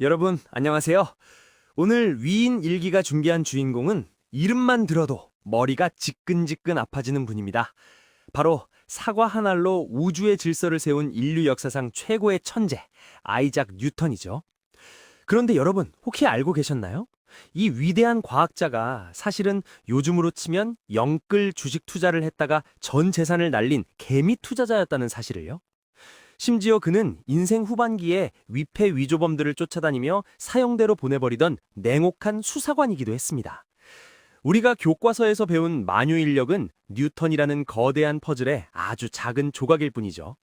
여러분, 안녕하세요. 오늘 위인 일기가 준비한 주인공은 이름만 들어도 머리가 지끈지끈 아파지는 분입니다. 바로 사과 한 알로 우주의 질서를 세운 인류 역사상 최고의 천재, 아이작 뉴턴이죠. 그런데 여러분, 혹시 알고 계셨나요? 이 위대한 과학자가 사실은 요즘으로 치면 영끌 주식 투자를 했다가 전 재산을 날린 개미 투자자였다는 사실을요. 심지어 그는 인생 후반기에 위패 위조범들을 쫓아다니며 사형대로 보내버리던 냉혹한 수사관이기도 했습니다. 우리가 교과서에서 배운 만유인력은 뉴턴이라는 거대한 퍼즐의 아주 작은 조각일 뿐이죠.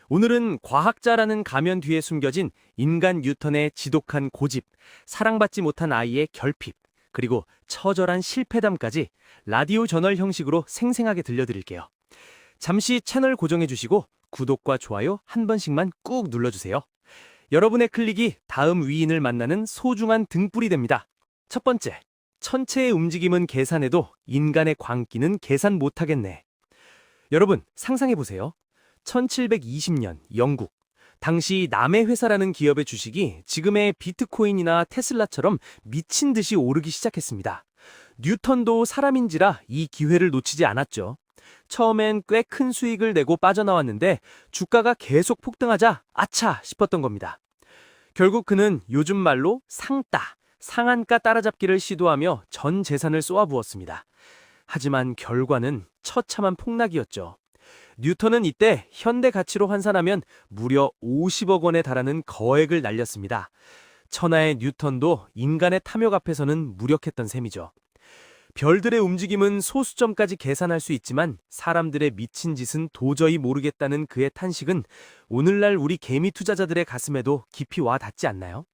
오늘은 과학자라는 가면 뒤에 숨겨진 인간 뉴턴의 지독한 고집, 사랑받지 못한 아이의 결핍, 그리고 처절한 실패담까지 라디오 저널 형식으로 생생하게 들려드릴게요. 잠시 채널 고정해 주시고 구독과 좋아요 한 번씩만 꾹 눌러주세요. 여러분의 클릭이 다음 위인을 만나는 소중한 등불이 됩니다. 첫 번째, 천체의 움직임은 계산해도 인간의 광기는 계산 못하겠네. 여러분, 상상해보세요. 1720년 영국. 당시 남의 회사라는 기업의 주식이 지금의 비트코인이나 테슬라처럼 미친 듯이 오르기 시작했습니다. 뉴턴도 사람인지라 이 기회를 놓치지 않았죠. 처음엔 꽤 큰 수익을 내고 빠져나왔는데 주가가 계속 폭등하자 아차 싶었던 겁니다. 결국 그는 요즘 말로 상따, 상한가 따라잡기를 시도하며 전 재산을 쏘아부었습니다. 하지만 결과는 처참한 폭락이었죠. 뉴턴은 이때 현대 가치로 환산하면 무려 50억 원에 달하는 거액을 날렸습니다. 천하의 뉴턴도 인간의 탐욕 앞에서는 무력했던 셈이죠. 별들의 움직임은 소수점까지 계산할 수 있지만 사람들의 미친 짓은 도저히 모르겠다는 그의 탄식은 오늘날 우리 개미 투자자들의 가슴에도 깊이 와 닿지 않나요?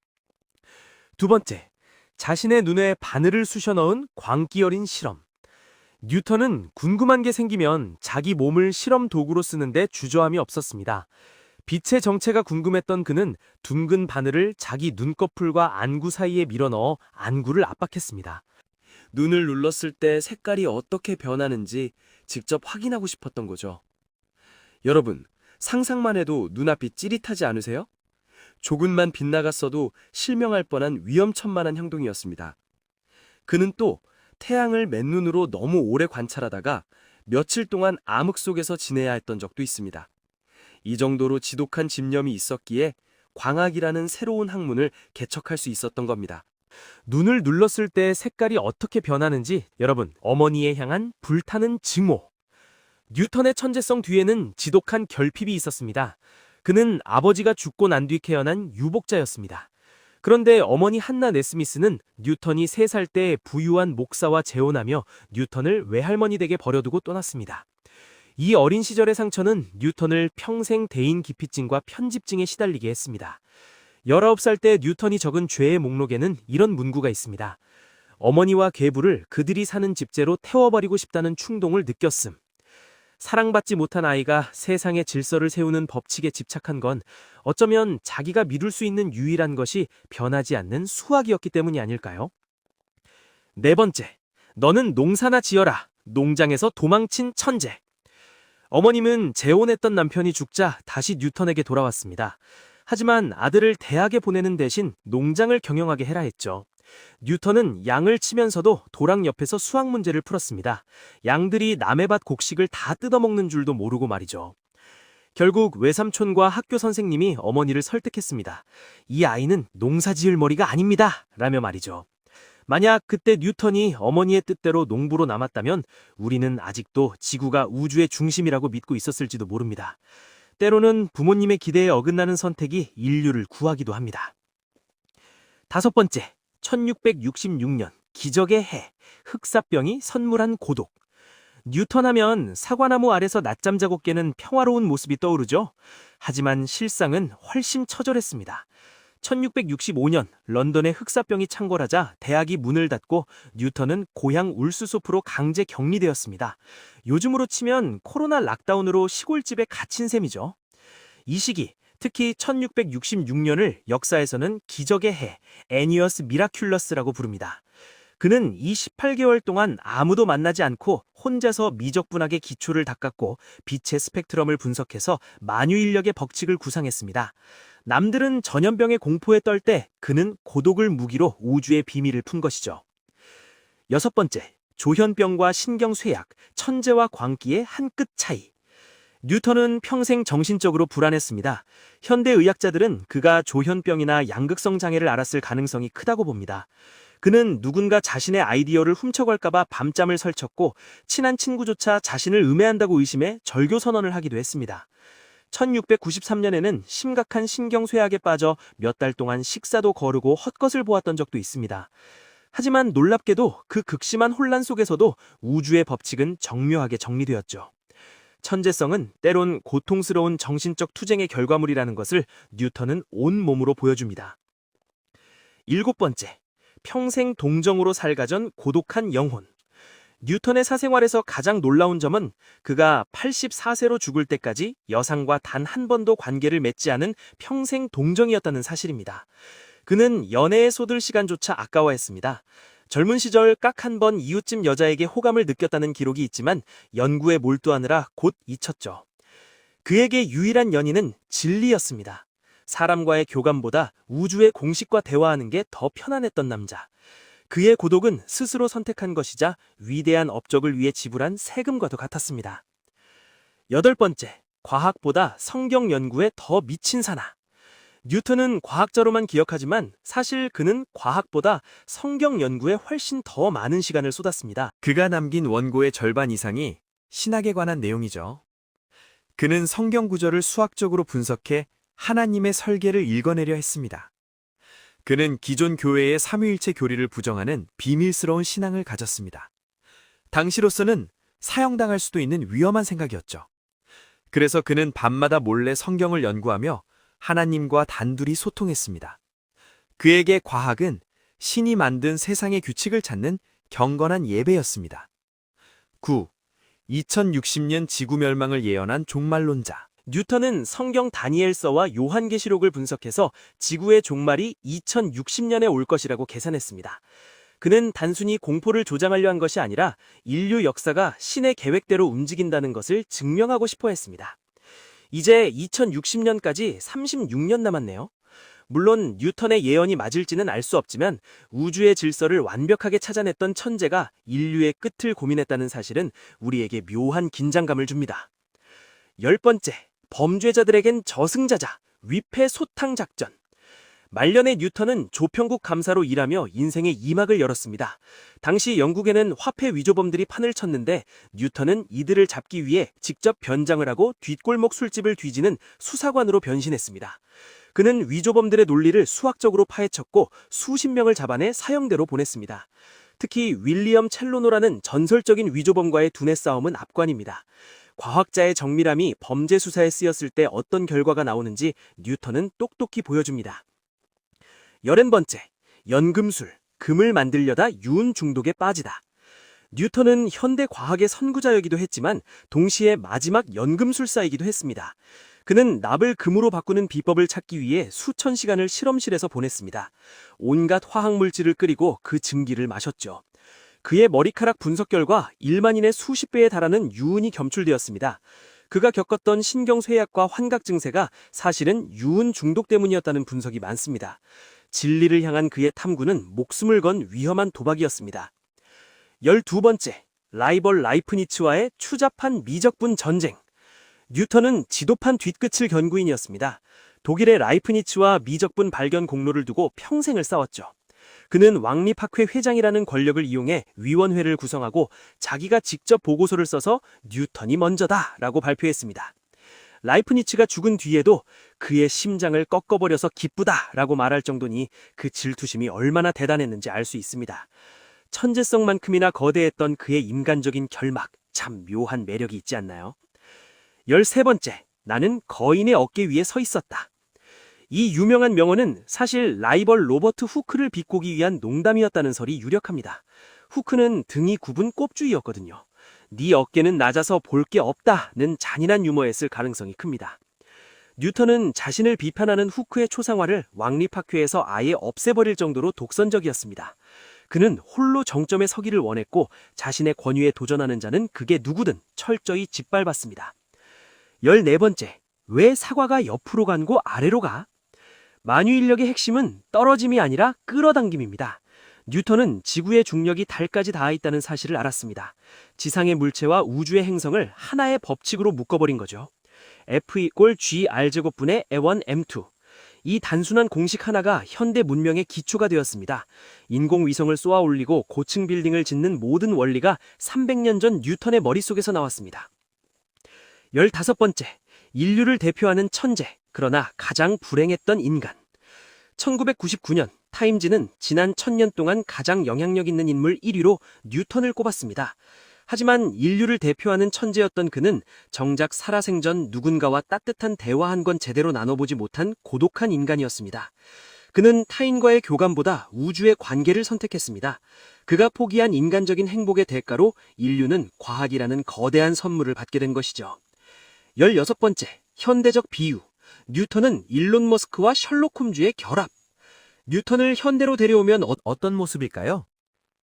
두 번째, 자신의 눈에 바늘을 쑤셔 넣은 광기 어린 실험. 뉴턴은 궁금한 게 생기면 자기 몸을 실험 도구로 쓰는데 주저함이 없었습니다. 빛의 정체가 궁금했던 그는 둥근 바늘을 자기 눈꺼풀과 안구 사이에 밀어넣어 안구를 압박했습니다. 눈을 눌렀을 때 색깔이 어떻게 변하는지 직접 확인하고 싶었던 거죠. 여러분, 상상만 해도 눈앞이 찌릿하지 않으세요? 조금만 빗나갔어도 실명할 뻔한 위험천만한 행동이었습니다. 그는 또 태양을 맨눈으로 너무 오래 관찰하다가 며칠 동안 암흑 속에서 지내야 했던 적도 있습니다. 이 정도로 지독한 집념이 있었기에 광학이라는 새로운 학문을 개척할 수 있었던 겁니다. 눈을 눌렀을 때 색깔이 어떻게 변하는지 여러분, 어머니에 향한 불타는 증오. 뉴턴의 천재성 뒤에는 지독한 결핍이 있었습니다. 그는 아버지가 죽고 난 뒤 태어난 유복자였습니다. 그런데 어머니 한나 네스미스는 뉴턴이 3살 때 부유한 목사와 재혼하며 뉴턴을 외할머니 댁에 버려두고 떠났습니다. 이 어린 시절의 상처는 뉴턴을 평생 대인 기피증과 편집증에 시달리게 했습니다. 19살 때 뉴턴이 적은 죄의 목록에는 이런 문구가 있습니다. 어머니와 계부를 그들이 사는 집재로 태워버리고 싶다는 충동을 느꼈음. 사랑받지 못한 아이가 세상의 질서를 세우는 법칙에 집착한 건 어쩌면 자기가 미룰 수 있는 유일한 것이 변하지 않는 수학이었기 때문이 아닐까요? 네 번째, 너는 농사나 지어라. 농장에서 도망친 천재. 어머님은 재혼했던 남편이 죽자 다시 뉴턴에게 돌아왔습니다. 하지만 아들을 대학에 보내는 대신 농장을 경영하게 해라 했죠. 뉴턴은 양을 치면서도 도랑 옆에서 수학 문제를 풀었습니다. 양들이 남의 밭 곡식을 다 뜯어먹는 줄도 모르고 말이죠. 결국 외삼촌과 학교 선생님이 어머니를 설득했습니다. 이 아이는 농사 지을 머리가 아닙니다. 라며 말이죠. 만약 그때 뉴턴이 어머니의 뜻대로 농부로 남았다면 우리는 아직도 지구가 우주의 중심이라고 믿고 있었을지도 모릅니다. 때로는 부모님의 기대에 어긋나는 선택이 인류를 구하기도 합니다. 다섯 번째, 1666년 기적의 해, 흑사병이 선물한 고독. 뉴턴 하면 사과나무 아래서 낮잠 자고 깨는 평화로운 모습이 떠오르죠. 하지만 실상은 훨씬 처절했습니다. 1665년 런던에 흑사병이 창궐하자 대학이 문을 닫고 뉴턴은 고향 울스소프로 강제 격리되었습니다. 요즘으로 치면 코로나 락다운으로 시골집에 갇힌 셈이죠. 이 시기, 특히 1666년을 역사에서는 기적의 해, 애니어스 미라큘러스라고 부릅니다. 그는 이 18개월 동안 아무도 만나지 않고 혼자서 미적분학의 기초를 닦았고 빛의 스펙트럼을 분석해서 만유인력의 법칙을 구상했습니다. 남들은 전염병의 공포에 떨 때 그는 고독을 무기로 우주의 비밀을 푼 것이죠. 여섯 번째, 조현병과 신경쇠약, 천재와 광기의 한 끗 차이. 뉴턴은 평생 정신적으로 불안했습니다. 현대 의학자들은 그가 조현병이나 양극성 장애를 앓았을 가능성이 크다고 봅니다. 그는 누군가 자신의 아이디어를 훔쳐갈까봐 밤잠을 설쳤고 친한 친구조차 자신을 음해한다고 의심해 절교 선언을 하기도 했습니다. 1693년에는 심각한 신경쇠약에 빠져 몇 달 동안 식사도 거르고 헛것을 보았던 적도 있습니다. 하지만 놀랍게도 그 극심한 혼란 속에서도 우주의 법칙은 정묘하게 정리되었죠. 천재성은 때론 고통스러운 정신적 투쟁의 결과물이라는 것을 뉴턴은 온몸으로 보여줍니다. 일곱 번째, 평생 동정으로 살가전 고독한 영혼. 뉴턴의 사생활에서 가장 놀라운 점은 그가 84세로 죽을 때까지 여상과 단 한 번도 관계를 맺지 않은 평생 동정이었다는 사실입니다. 그는 연애에 쏟을 시간조차 아까워했습니다. 젊은 시절 딱 한 번 이웃집 여자에게 호감을 느꼈다는 기록이 있지만 연구에 몰두하느라 곧 잊혔죠. 그에게 유일한 연인은 진리였습니다. 사람과의 교감보다 우주의 공식과 대화하는 게 더 편안했던 남자. 그의 고독은 스스로 선택한 것이자 위대한 업적을 위해 지불한 세금과도 같았습니다. 여덟 번째, 과학보다 성경 연구에 더 미친 사나. 뉴턴은 과학자로만 기억하지만 사실 그는 과학보다 성경 연구에 훨씬 더 많은 시간을 쏟았습니다. 그가 남긴 원고의 절반 이상이 신학에 관한 내용이죠. 그는 성경 구절을 수학적으로 분석해 하나님의 설계를 읽어내려 했습니다. 그는 기존 교회의 삼위일체 교리를 부정하는 비밀스러운 신앙을 가졌습니다. 당시로서는 사형당할 수도 있는 위험한 생각이었죠. 그래서 그는 밤마다 몰래 성경을 연구하며 하나님과 단둘이 소통했습니다. 그에게 과학은 신이 만든 세상의 규칙을 찾는 경건한 예배였습니다. 9. 2060년 지구 멸망을 예언한 종말론자. 뉴턴은 성경 다니엘서와 요한계시록을 분석해서 지구의 종말이 2060년에 올 것이라고 계산했습니다. 그는 단순히 공포를 조장하려 한 것이 아니라 인류 역사가 신의 계획대로 움직인다는 것을 증명하고 싶어 했습니다. 이제 2060년까지 36년 남았네요. 물론 뉴턴의 예언이 맞을지는 알 수 없지만 우주의 질서를 완벽하게 찾아냈던 천재가 인류의 끝을 고민했다는 사실은 우리에게 묘한 긴장감을 줍니다. 열 번째, 범죄자들에겐 저승자자, 위패소탕 작전. 말년의 뉴턴은 조평국 감사로 일하며 인생의 2막을 열었습니다. 당시 영국에는 화폐 위조범들이 판을 쳤는데 뉴턴은 이들을 잡기 위해 직접 변장을 하고 뒷골목 술집을 뒤지는 수사관으로 변신했습니다. 그는 위조범들의 논리를 수학적으로 파헤쳤고 수십 명을 잡아내 사형대로 보냈습니다. 특히 윌리엄 첼로노라는 전설적인 위조범과의 두뇌 싸움은 압관입니다. 과학자의 정밀함이 범죄 수사에 쓰였을 때 어떤 결과가 나오는지 뉴턴은 똑똑히 보여줍니다. 11번째, 연금술, 금을 만들려다 유은 중독에 빠지다. 뉴턴은 현대 과학의 선구자이기도 했지만 동시에 마지막 연금술사이기도 했습니다. 그는 납을 금으로 바꾸는 비법을 찾기 위해 수천 시간을 실험실에서 보냈습니다. 온갖 화학물질을 끓이고 그 증기를 마셨죠. 그의 머리카락 분석 결과 일반인의 수십 배에 달하는 유은이 검출되었습니다. 그가 겪었던 신경쇠약과 환각 증세가 사실은 유은 중독 때문이었다는 분석이 많습니다. 진리를 향한 그의 탐구는 목숨을 건 위험한 도박이었습니다. 12번째, 라이벌 라이프니츠와의 추잡한 미적분 전쟁. 뉴턴은 지도판 뒤끝을 견구인이었습니다. 독일의 라이프니츠와 미적분 발견 공로를 두고 평생을 싸웠죠. 그는 왕립학회 회장이라는 권력을 이용해 위원회를 구성하고 자기가 직접 보고서를 써서 뉴턴이 먼저다라고 발표했습니다. 라이프니츠가 죽은 뒤에도 그의 심장을 꺾어버려서 기쁘다라고 말할 정도니 그 질투심이 얼마나 대단했는지 알 수 있습니다. 천재성만큼이나 거대했던 그의 인간적인 결막, 참 묘한 매력이 있지 않나요? 13번째, 나는 거인의 어깨 위에 서 있었다. 이 유명한 명언은 사실 라이벌 로버트 후크를 비꼬기 위한 농담이었다는 설이 유력합니다. 후크는 등이 굽은 꼽주이였거든요. 네 어깨는 낮아서 볼 게 없다는 잔인한 유머였을 가능성이 큽니다. 뉴턴은 자신을 비판하는 후크의 초상화를 왕립학회에서 아예 없애버릴 정도로 독선적이었습니다. 그는 홀로 정점에 서기를 원했고 자신의 권위에 도전하는 자는 그게 누구든 철저히 짓밟았습니다. 14번째, 왜 사과가 옆으로 간고 아래로 가? 만유인력의 핵심은 떨어짐이 아니라 끌어당김입니다. 뉴턴은 지구의 중력이 달까지 닿아 있다는 사실을 알았습니다. 지상의 물체와 우주의 행성을 하나의 법칙으로 묶어버린 거죠. F=GR제곱분의 A1, M2. 이 단순한 공식 하나가 현대 문명의 기초가 되었습니다. 인공위성을 쏘아 올리고 고층 빌딩을 짓는 모든 원리가 300년 전 뉴턴의 머릿속에서 나왔습니다. 15번째, 인류를 대표하는 천재, 그러나 가장 불행했던 인간. 1999년 타임지는 지난 1000년 동안 가장 영향력 있는 인물 1위로 뉴턴을 꼽았습니다. 하지만 인류를 대표하는 천재였던 그는 정작 살아생전 누군가와 따뜻한 대화 한 건 제대로 나눠보지 못한 고독한 인간이었습니다. 그는 타인과의 교감보다 우주의 관계를 선택했습니다. 그가 포기한 인간적인 행복의 대가로 인류는 과학이라는 거대한 선물을 받게 된 것이죠. 16번째, 현대적 비유. 뉴턴은 일론 머스크와 셜록 홈즈의 결합. 뉴턴을 현대로 데려오면 어떤 모습일까요?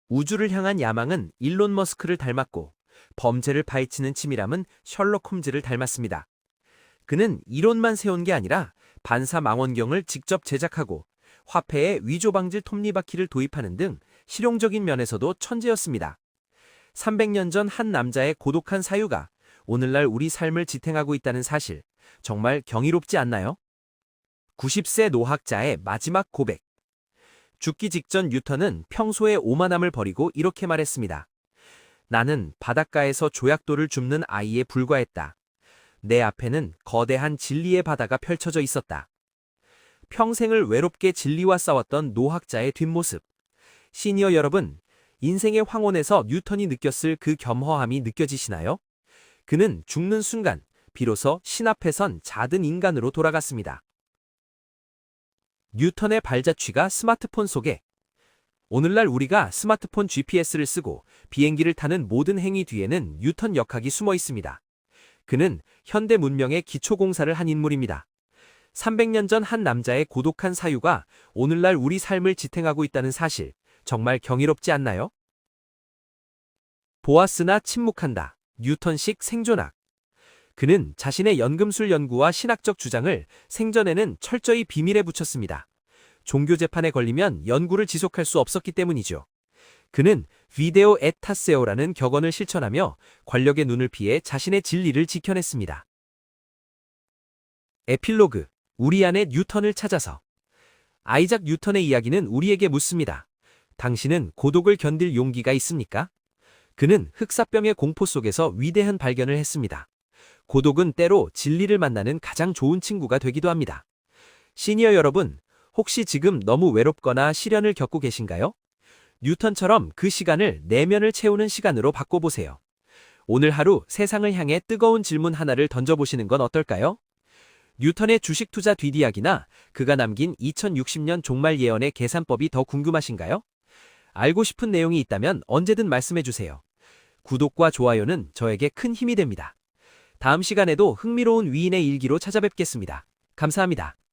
우주를 향한 야망은 일론 머스크를 닮았고 범죄를 파헤치는 치밀함은 셜록 홈즈를 닮았습니다. 그는 이론만 세운 게 아니라 반사 망원경을 직접 제작하고 화폐에 위조 방지 톱니바퀴를 도입하는 등 실용적인 면에서도 천재였습니다. 300년 전 한 남자의 고독한 사유가 오늘날 우리 삶을 지탱하고 있다는 사실, 정말 경이롭지 않나요? 90세 노학자의 마지막 고백. 죽기 직전 뉴턴은 평소의 오만함을 버리고 이렇게 말했습니다. 나는 바닷가에서 조약돌을 줍는 아이에 불과했다. 내 앞에는 거대한 진리의 바다가 펼쳐져 있었다. 평생을 외롭게 진리와 싸웠던 노학자의 뒷모습. 시니어 여러분, 인생의 황혼에서 뉴턴이 느꼈을 그 겸허함이 느껴지시나요? 그는 죽는 순간 비로소 신 앞에 선 작은 인간으로 돌아갔습니다. 뉴턴의 발자취가 스마트폰 속에. 오늘날 우리가 스마트폰 GPS를 쓰고 비행기를 타는 모든 행위 뒤에는 뉴턴 역학이 숨어 있습니다. 그는 현대 문명의 기초공사를 한 인물입니다. 300년 전 한 남자의 고독한 사유가 오늘날 우리 삶을 지탱하고 있다는 사실, 정말 경이롭지 않나요? 보아스나 침묵한다. 뉴턴식 생존학. 그는 자신의 연금술 연구와 신학적 주장을 생전에는 철저히 비밀에 붙였습니다. 종교 재판에 걸리면 연구를 지속할 수 없었기 때문이죠. 그는 비데오 에타세오라는 격언을 실천하며 권력의 눈을 피해 자신의 진리를 지켜냈습니다. 에필로그, 우리 안에 뉴턴을 찾아서. 아이작 뉴턴의 이야기는 우리에게 묻습니다. 당신은 고독을 견딜 용기가 있습니까? 그는 흑사병의 공포 속에서 위대한 발견을 했습니다. 고독은 때로 진리를 만나는 가장 좋은 친구가 되기도 합니다. 시니어 여러분, 혹시 지금 너무 외롭거나 시련을 겪고 계신가요? 뉴턴처럼 그 시간을 내면을 채우는 시간으로 바꿔보세요. 오늘 하루 세상을 향해 뜨거운 질문 하나를 던져보시는 건 어떨까요? 뉴턴의 주식 투자 뒷이야기나 그가 남긴 2060년 종말 예언의 계산법이 더 궁금하신가요? 알고 싶은 내용이 있다면 언제든 말씀해주세요. 구독과 좋아요는 저에게 큰 힘이 됩니다. 다음 시간에도 흥미로운 위인의 일기로 찾아뵙겠습니다. 감사합니다.